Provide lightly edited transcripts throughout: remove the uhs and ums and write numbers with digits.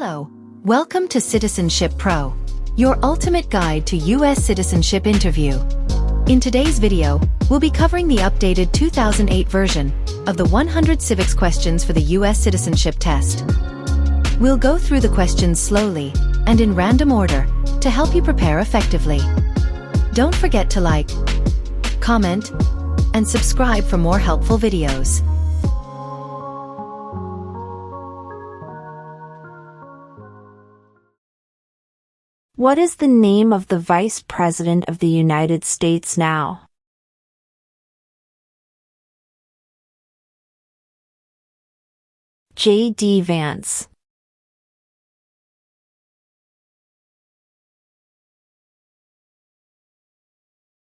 Hello. Welcome to Citizenship Pro, your ultimate guide to U.S. citizenship interview. In today's video, we'll be covering the updated 2008 version of the 100 civics questions for the U.S. Citizenship Test. We'll go through the questions slowly and in random order to help you prepare effectively. Don't forget to like, comment, and subscribe for more helpful videos. What is the name of the Vice President of the United States now? J.D. Vance.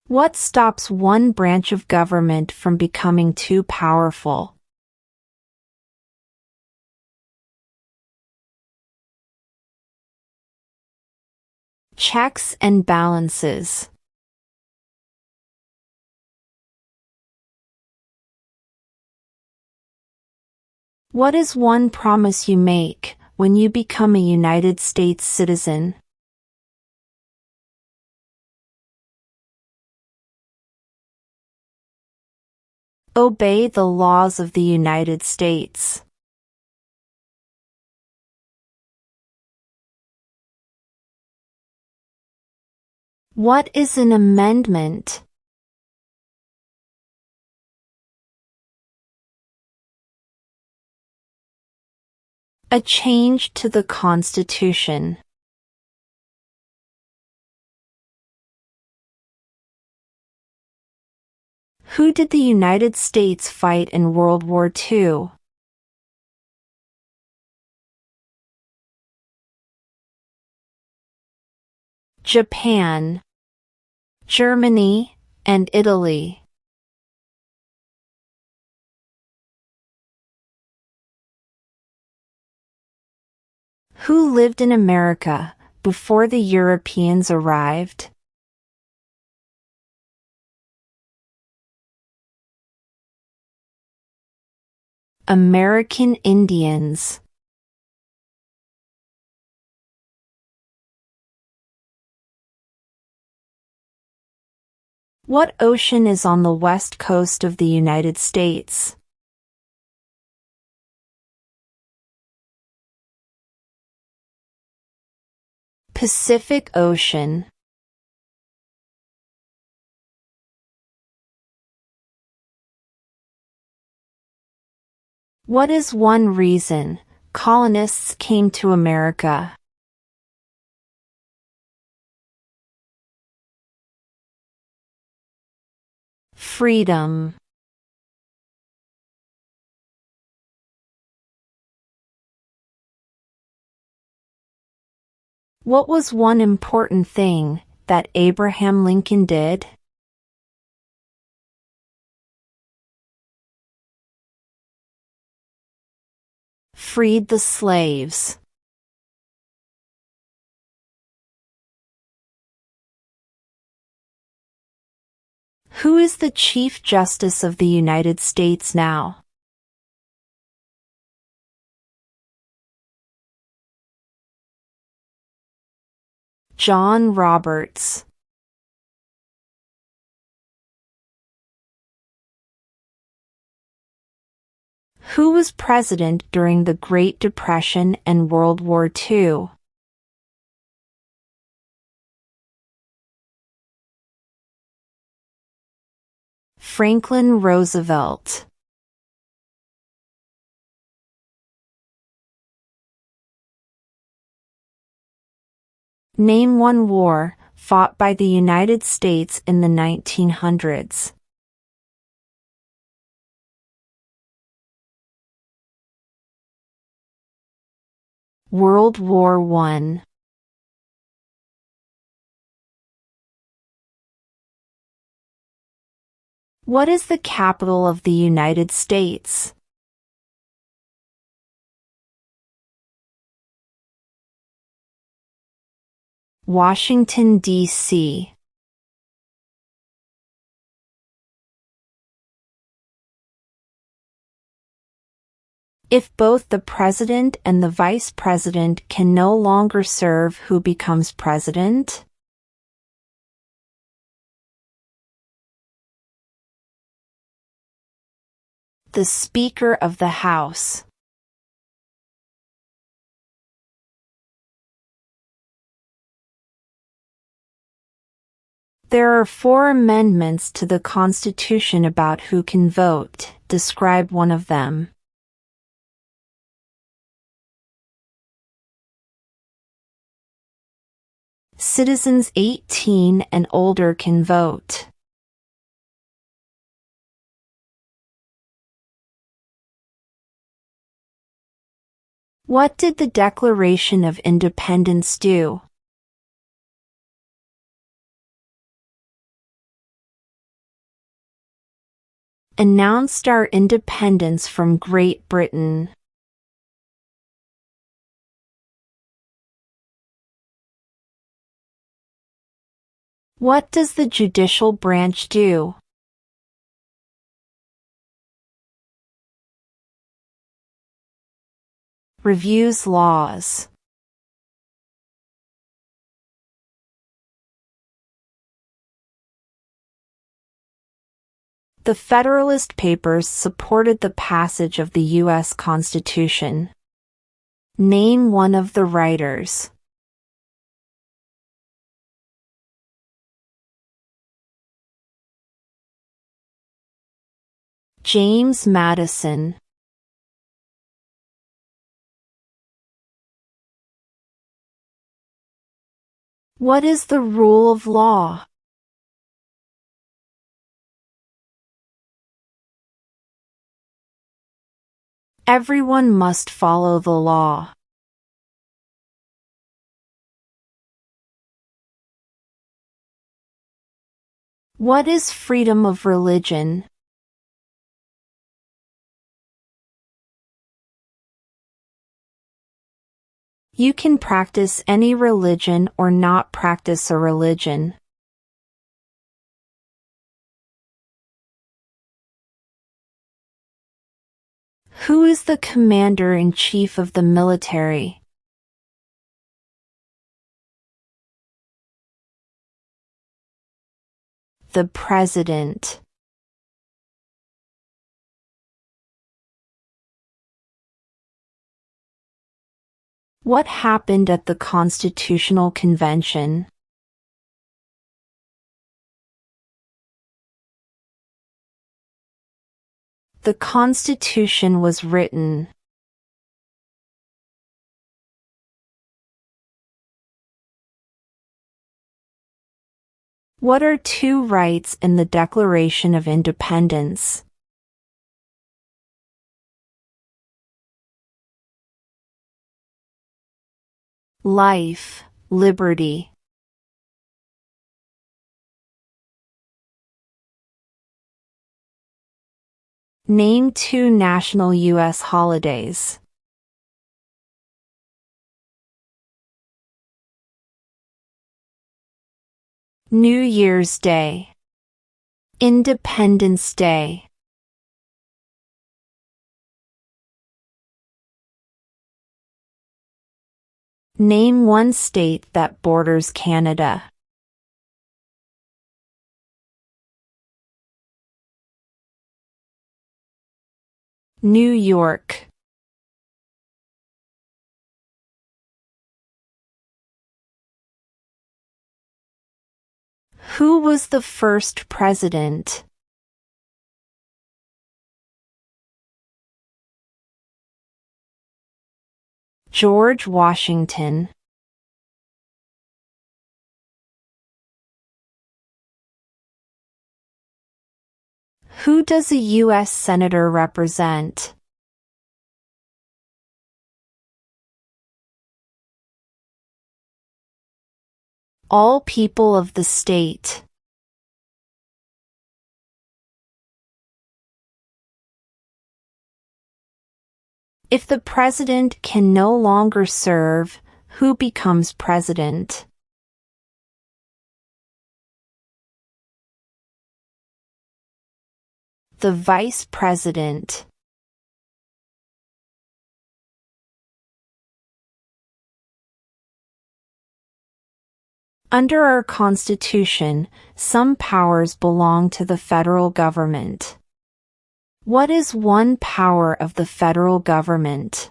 What stops one branch of government from becoming too powerful? Checks and balances. What is one promise you make when you become a United States citizen? Obey the laws of the United States. What is an amendment? A change to the Constitution. Who did the United States fight in World War II? Japan, Germany, and Italy. Who lived in America before the Europeans arrived? American Indians. What ocean is on the west coast of the United States? Pacific Ocean. What is one reason colonists came to America? Freedom. What was one important thing that Abraham Lincoln did? Freed the slaves. Who is the Chief Justice of the United States now? John Roberts. Who was president during the Great Depression and World War II? Franklin Roosevelt. Name one war fought by the United States in the 1900s. World War I. What is the capital of the United States? Washington, D.C. If both the president and the vice president can no longer serve, who becomes president? The Speaker of the House. There are 4 amendments to the Constitution about who can vote. Describe one of them. Citizens 18 and older can vote. What did the Declaration of Independence do? Announced our independence from Great Britain. What does the judicial branch do? Reviews laws. The Federalist Papers supported the passage of the U.S. Constitution. Name one of the writers. James Madison. What is the rule of law? Everyone must follow the law. What is freedom of religion? You can practice any religion or not practice a religion. Who is the commander-in-chief of the military? The president. What happened at the Constitutional Convention? The Constitution was written. What are 2 rights in the Declaration of Independence? Life, liberty. Name 2 national U.S. holidays. New Year's Day. Independence Day. Name one state that borders Canada. New York. Who was the first president? George Washington. Who does a U.S. Senator represent? All people of the state. If the president can no longer serve, who becomes president? The vice president. Under our Constitution, some powers belong to the federal government. What is one power of the federal government?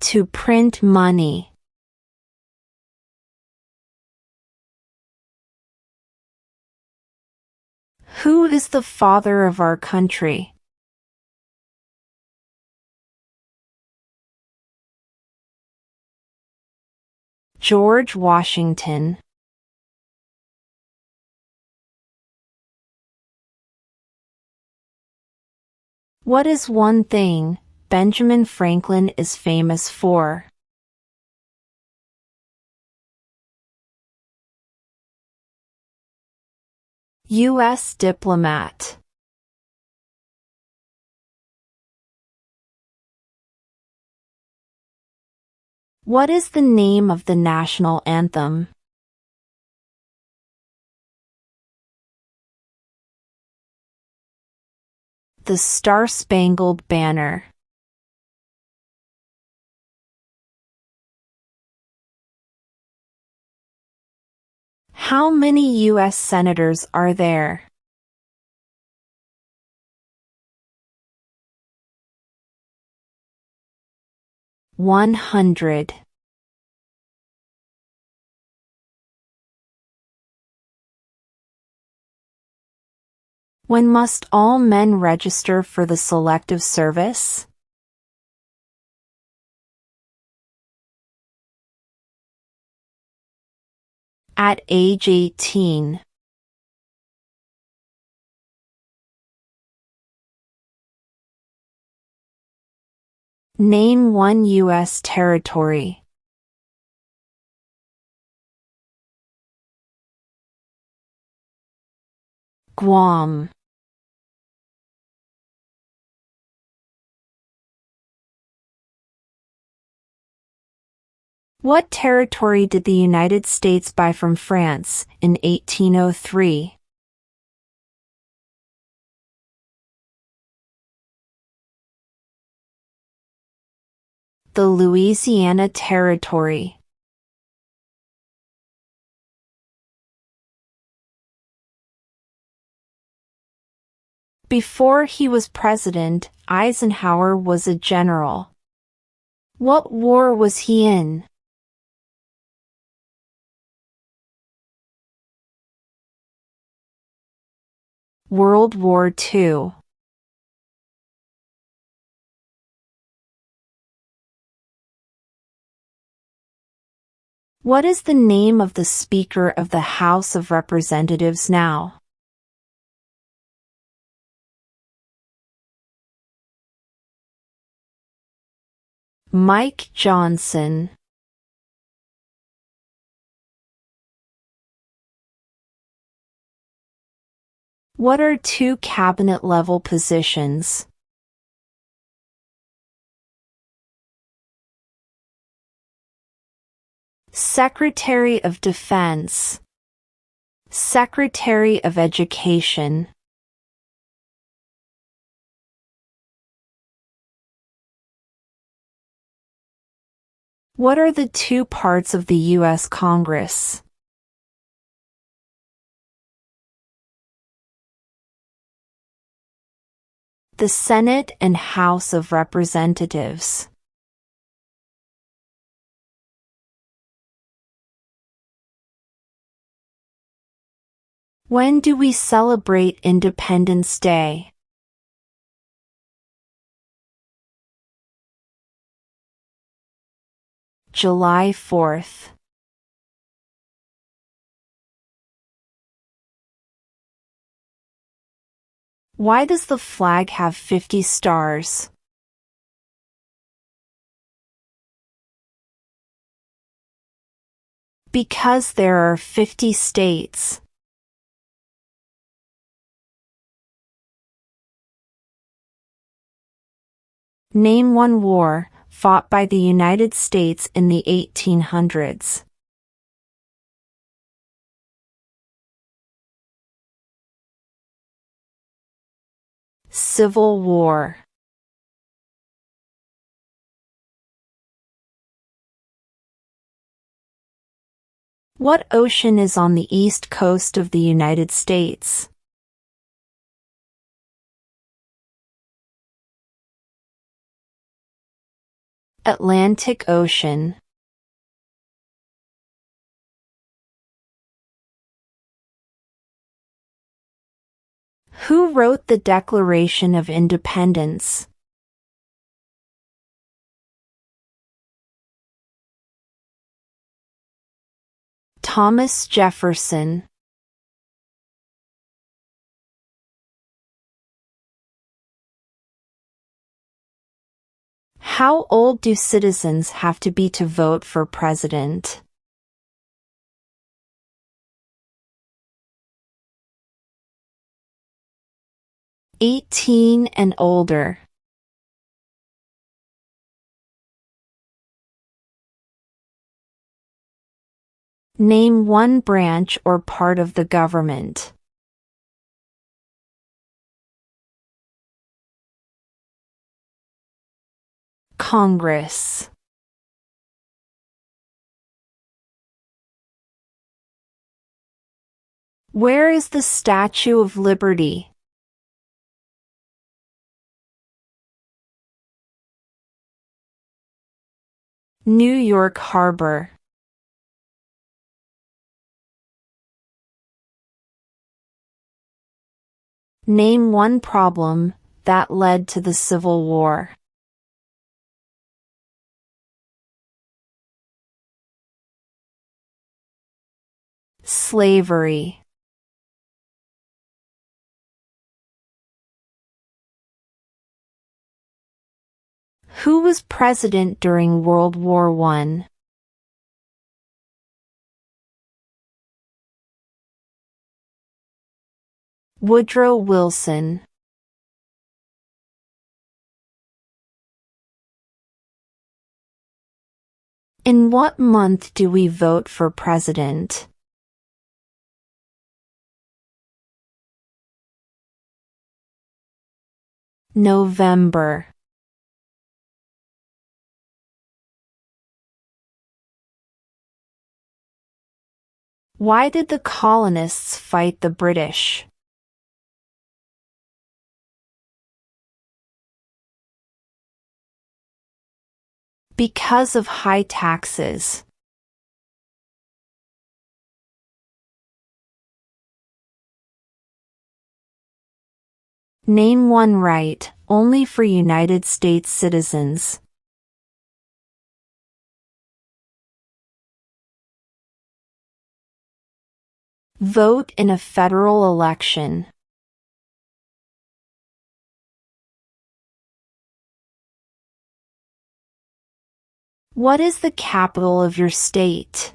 To print money. Who is the father of our country? George Washington. What is one thing Benjamin Franklin is famous for? U.S. diplomat. What is the name of the national anthem? The Star-Spangled Banner. How many U.S. senators are there? $100. When must all men register for the Selective Service? At age 18. Name one U.S. territory. Guam. What territory did the United States buy from France in 1803? The Louisiana Territory. Before he was president, Eisenhower was a general. What war was he in? World War II. What is the name of the Speaker of the House of Representatives now? Mike Johnson. What are two cabinet-level positions? Secretary of Defense. Secretary of Education. What are the two parts of the U.S. Congress? The Senate and House of Representatives. When do we celebrate Independence Day? July 4th. Why does the flag have 50 stars? Because there are 50 states. Name one war fought by the United States in the 1800s. Civil War. What ocean is on the east coast of the United States? Atlantic Ocean. Who wrote the Declaration of Independence? Thomas Jefferson. How old do citizens have to be to vote for president? 18 and older. Name one branch or part of the government. Congress. Where is the Statue of Liberty? New York Harbor. Name one problem that led to the Civil War. Slavery. Who was president during World War I? Woodrow Wilson. In what month do we vote for president? November. Why did the colonists fight the British? Because of high taxes. Name one right, only for United States citizens. Vote in a federal election. What is the capital of your state?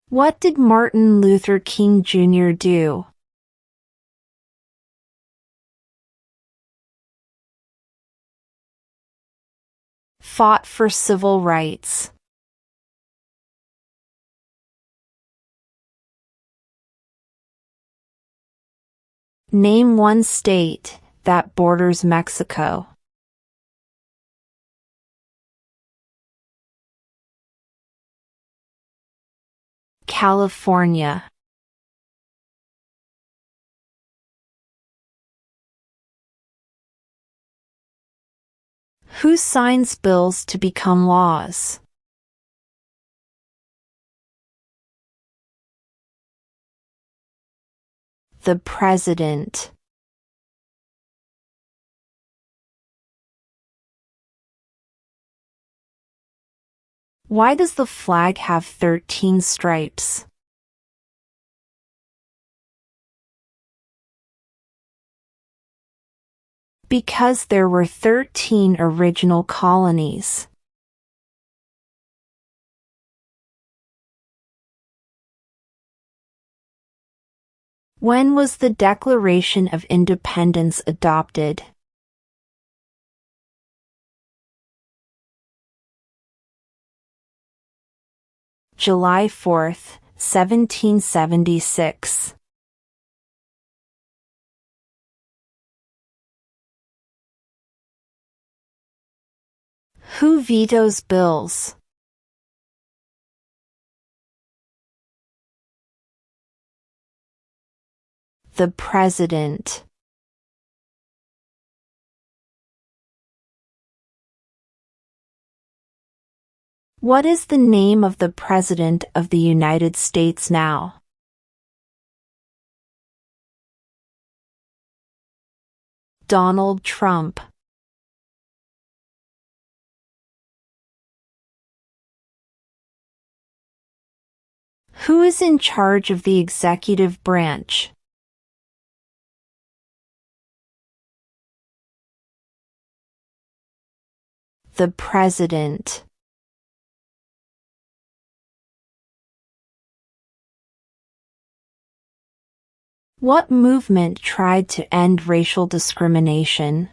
What did Martin Luther King Jr. do? Fought for civil rights. Name one state that borders Mexico. California. Who signs bills to become laws? The President. Why does the flag have 13 stripes? Because there were 13 original colonies. When was the Declaration of Independence adopted? July 4, 1776. Who vetoes bills? The President. What is the name of the President of the United States now? Donald Trump. Who is in charge of the executive branch? The President. What movement tried to end racial discrimination?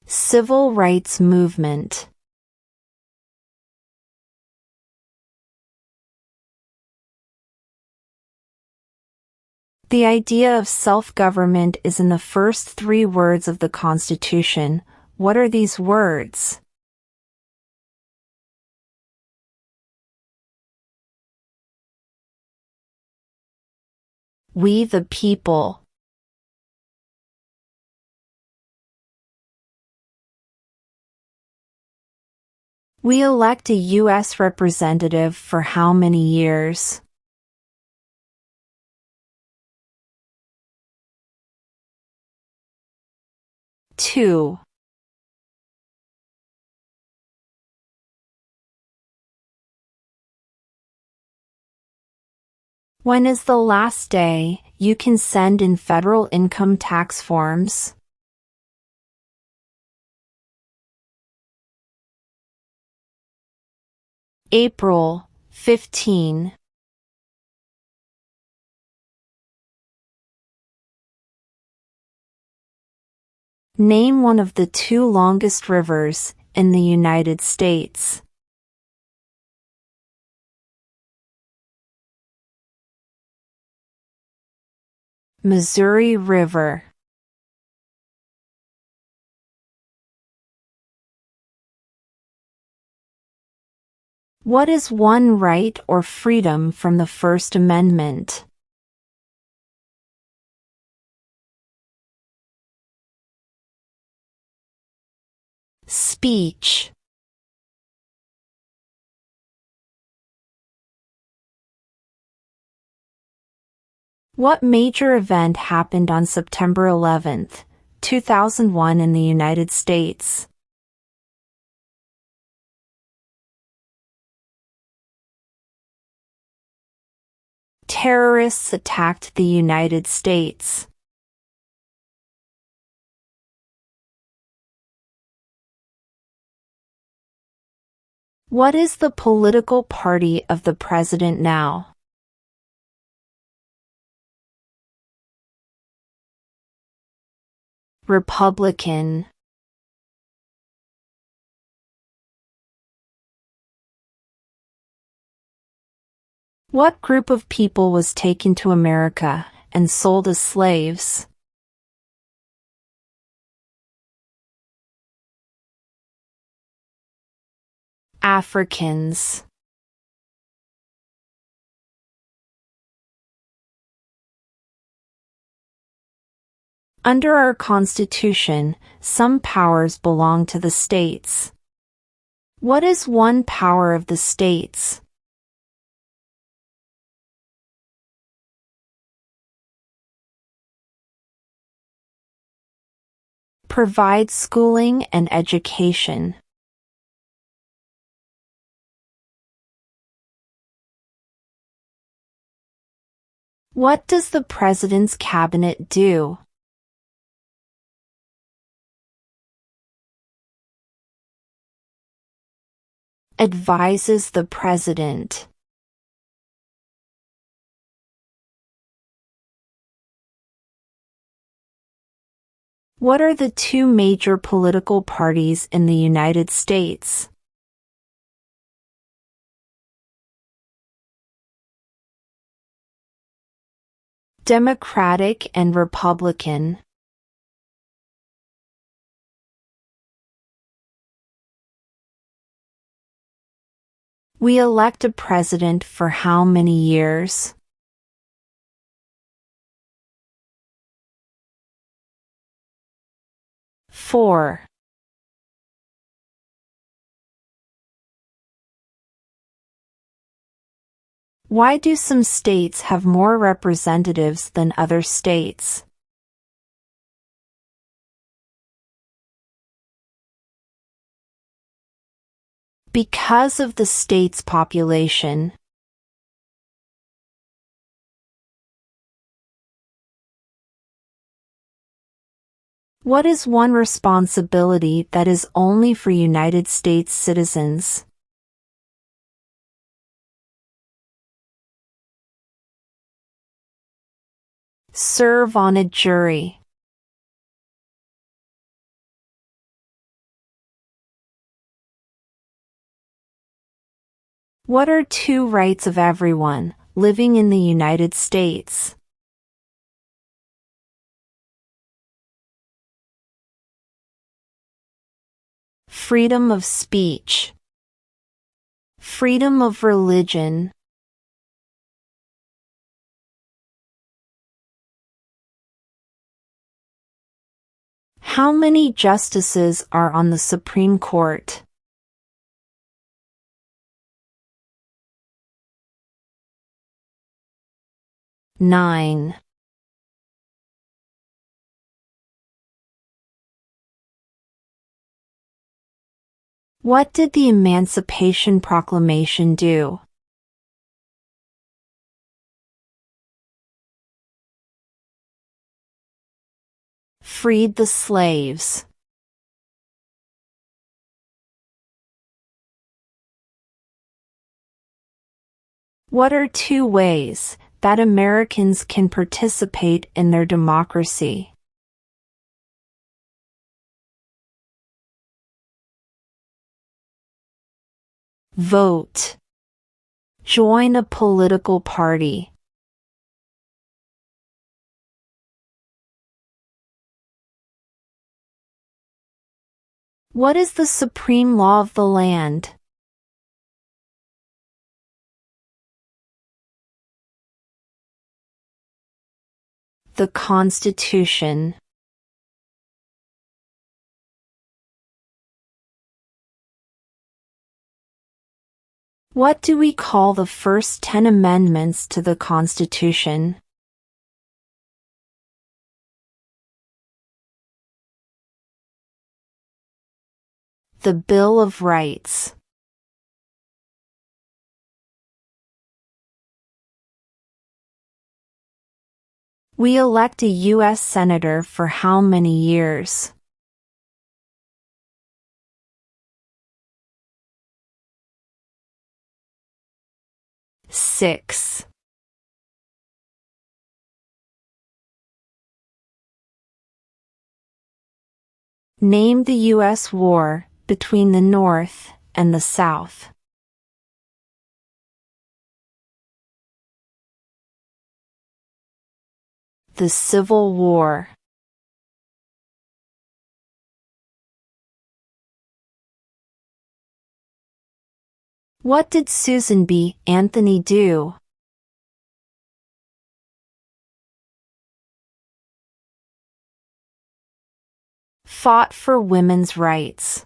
Civil rights movement. The idea of self-government is in the first 3 words of the Constitution. What are these words? We the people. We elect a U.S. representative for how many years? 2. When is the last day you can send in federal income tax forms? April 15. Name one of the 2 longest rivers in the United States. Missouri River. What is one right or freedom from the First Amendment? Speech. What major event happened on September 11, 2001 in the United States? Terrorists attacked the United States. What is the political party of the president now? Republican. What group of people was taken to America and sold as slaves? Africans. Under our Constitution, some powers belong to the states. What is one power of the states? Provide schooling and education. What does the President's cabinet do? Advises the President. What are the 2 major political parties in the United States? Democratic and Republican. We elect a president for how many years? Four. Why do some states have more representatives than other states? Because of the state's population. What is one responsibility that is only for United States citizens? Serve on a jury. What are two rights of everyone living in the United States? Freedom of speech. Freedom of religion. How many justices are on the Supreme Court? 9. What did the Emancipation Proclamation do? Freed the slaves. What are two ways that Americans can participate in their democracy? Vote. Join a political party. What is the supreme law of the land? The Constitution. What do we call the first 10 amendments to the Constitution? The Bill of Rights. We elect a U.S. Senator for how many years? 6. Name the U.S. war between the North and the South. The Civil War. What did Susan B. Anthony do? Fought for women's rights.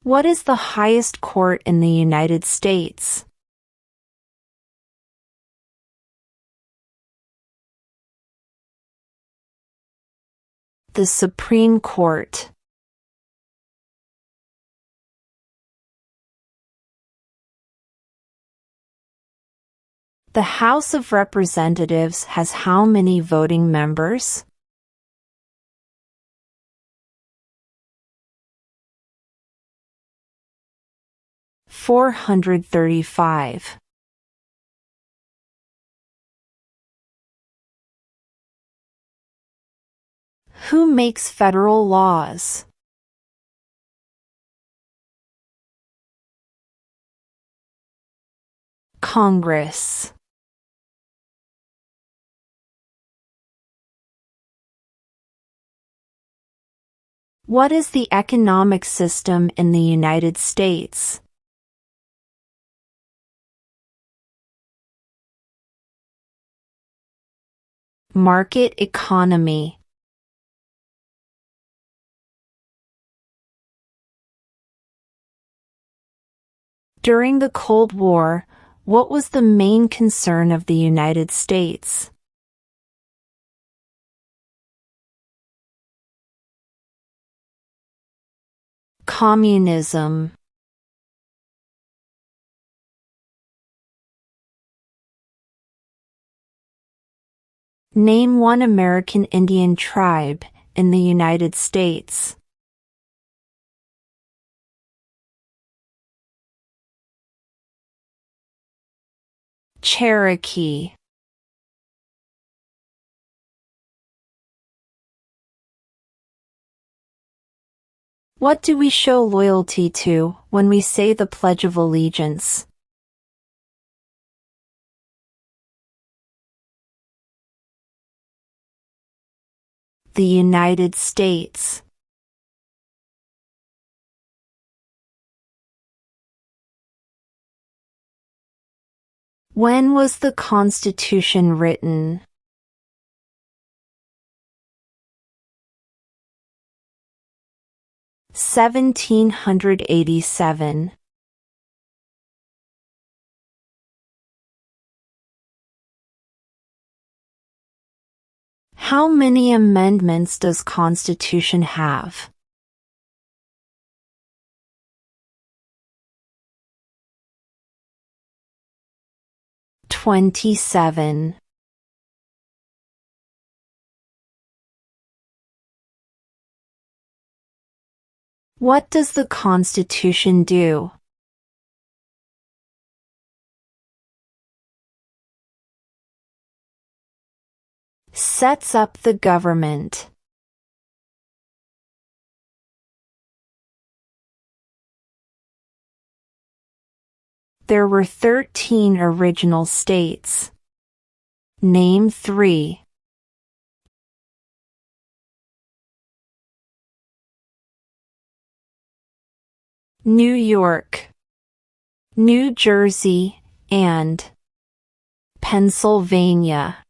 What is the highest court in the United States? The Supreme Court. The House of Representatives has how many voting members? 435. Who makes federal laws? Congress. What is the economic system in the United States? Market economy. During the Cold War, what was the main concern of the United States? Communism. Name one American Indian tribe in the United States. Cherokee. What do we show loyalty to when we say the Pledge of Allegiance? The United States. When was the Constitution written? (1787). How many amendments does Constitution have? 27. What does the Constitution do? Sets up the government. There were 13 original states. Name 3. New York, New Jersey, and Pennsylvania.